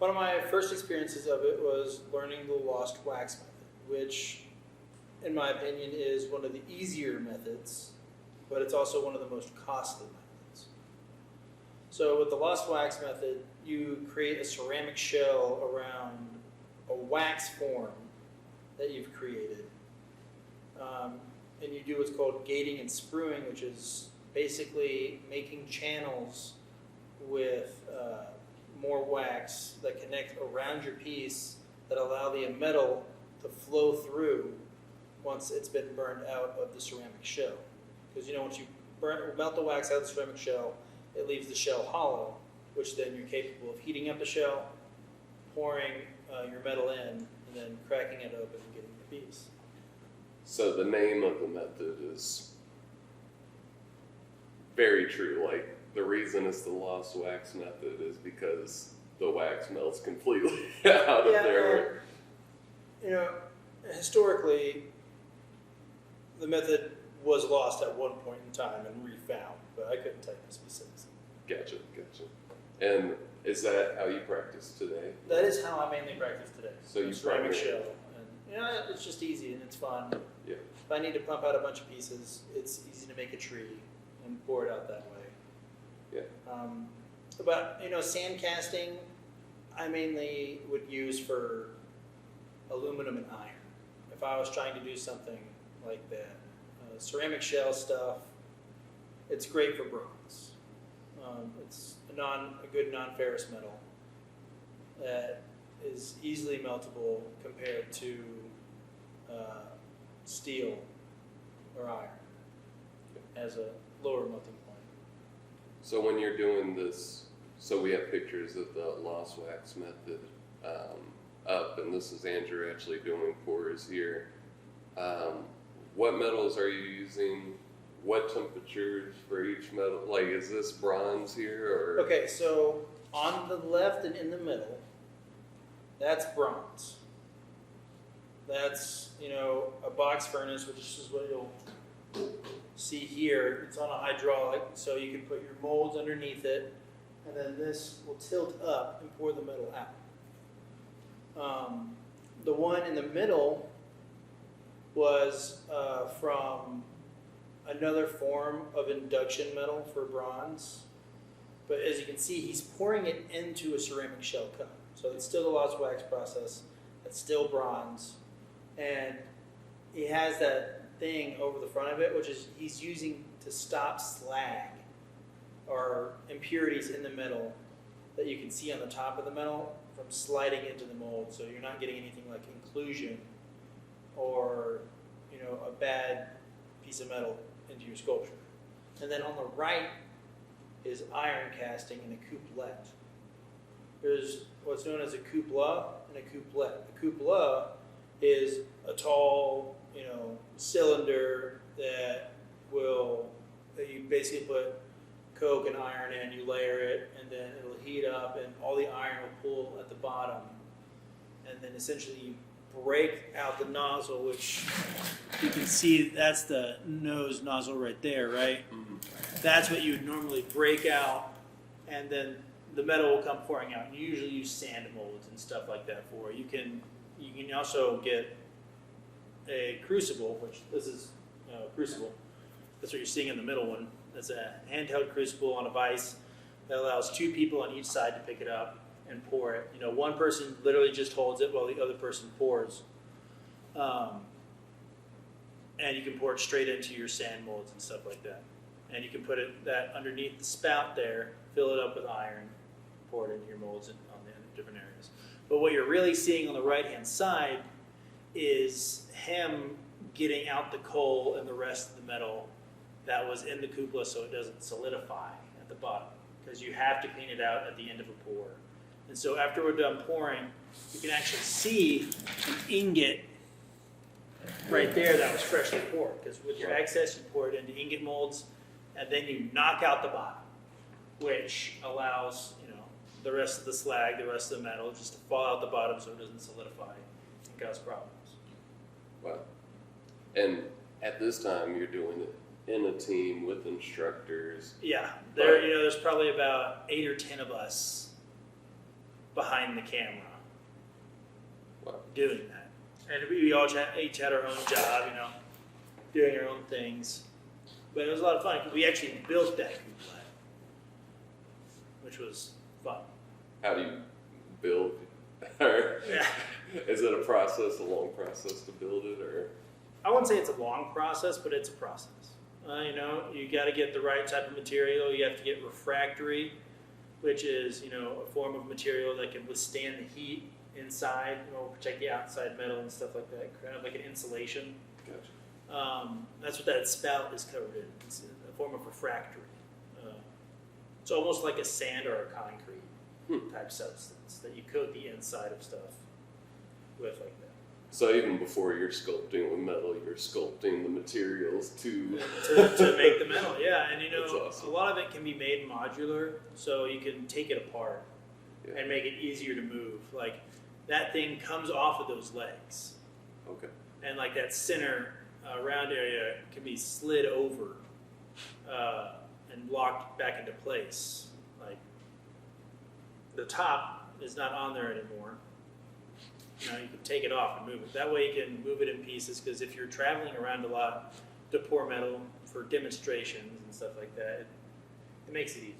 One of my first experiences of it was learning the lost wax method, which, in my opinion, is one of the easier methods, but it's also one of the most costly methods. So with the lost wax method, you create a ceramic shell around a wax form that you've created. And you do what's called gating and spruing, which is basically making channels with more wax that connect around your piece that allow the metal to flow through once it's been burned out of the ceramic shell. Because once you melt the wax out of the ceramic shell, it leaves the shell hollow, which then you're capable of heating up the shell, pouring your metal in, and then cracking it open and getting the piece. So the name of the method is very true. Like, the reason it's the lost wax method is because the wax melts completely out of there. Historically, the method was lost at one point in time and refound, but I couldn't tell you the specifics. Gotcha. And is that how you practice today? That is how I mainly practice today. So you ceramic shell, and it's just easy and it's fun. Yeah. If I need to pump out a bunch of pieces, it's easy to make a tree and pour it out that way. Yeah. But sand casting, I mainly would use for aluminum and iron. If I was trying to do something like that, ceramic shell stuff, it's great for bronze. It's a good non-ferrous metal that is easily meltable compared to steel or iron as a lower melting point. So when you're doing this, so we have pictures of the lost wax method up, and this is Andrew actually doing pours here. What metals are you using? What temperatures for each metal? Like, is this bronze here, or? Okay, so on the left and in the middle, that's bronze. That's, a box furnace, which is what you'll see here. It's on a hydraulic, so you can put your molds underneath it, and then this will tilt up and pour the metal out. The one in the middle was from another form of induction metal for bronze. But as you can see, he's pouring it into a ceramic shell cup. So it's still the lost wax process. It's still bronze. And he has that thing over the front of it, which is he's using to stop slag or impurities in the metal that you can see on the top of the metal from sliding into the mold. So you're not getting anything like inclusion or a bad piece of metal into your sculpture. And then on the right is iron casting and a couplet. There's what's known as a cupola and a couplet. A cupola is a tall, cylinder that you basically put coke and iron in, you layer it, and then it'll heat up and all the iron will pull at the bottom. And then essentially you break out the nozzle, which you can see that's the nose nozzle right there, right? Mm-hmm. That's what you would normally break out, and then the metal will come pouring out. And you usually use sand molds and stuff like that for it. You can also get a crucible, which this is a crucible. That's what you're seeing in the middle one. That's a handheld crucible on a vise that allows two people on each side to pick it up and pour it. One person literally just holds it while the other person pours. And you can pour it straight into your sand molds and stuff like that. And you can put that underneath the spout there, fill it up with iron, pour it into your molds on the different areas. But what you're really seeing on the right-hand side is him getting out the coal and the rest of the metal that was in the cupola so it doesn't solidify at the bottom, because you have to clean it out at the end of a pour. And so after we're done pouring, you can actually see an ingot right there that was freshly poured, because with your excess you pour it into ingot molds and then you knock out the bottom, which allows the rest of the slag, the rest of the metal just to fall out the bottom so it doesn't solidify and cause problems. Wow. And at this time you're doing it in a team with instructors. Yeah, there's probably about 8 or 10 of us behind the camera Wow. doing that. And we all each had our own job, you know, doing our own things. But it was a lot of fun because we actually built that cupola, which was fun. How do you build? Or Yeah. is it a long process to build it, or? I wouldn't say it's a long process, but it's a process. You know, you got to get the right type of material. You have to get refractory, which is, you know, a form of material that can withstand the heat inside, you know, protect the outside metal and stuff like that, kind of like an insulation. Gotcha. That's what that spout is covered in. It's a form of refractory. It's almost like a sand or a concrete type substance that you coat the inside of stuff with like that. So even before you're sculpting with metal, you're sculpting the materials to make the metal, yeah. And you know, That's awesome. a lot of it can be made modular, so you can take it apart Yeah. and make it easier to move. Like that thing comes off of those legs, Okay. and like that center round area can be slid over and locked back into place. Like the top is not on there anymore. You know, you can take it off and move it. That way you can move it in pieces, because if you're traveling around a lot to pour metal for demonstrations and stuff like that, it makes it easier.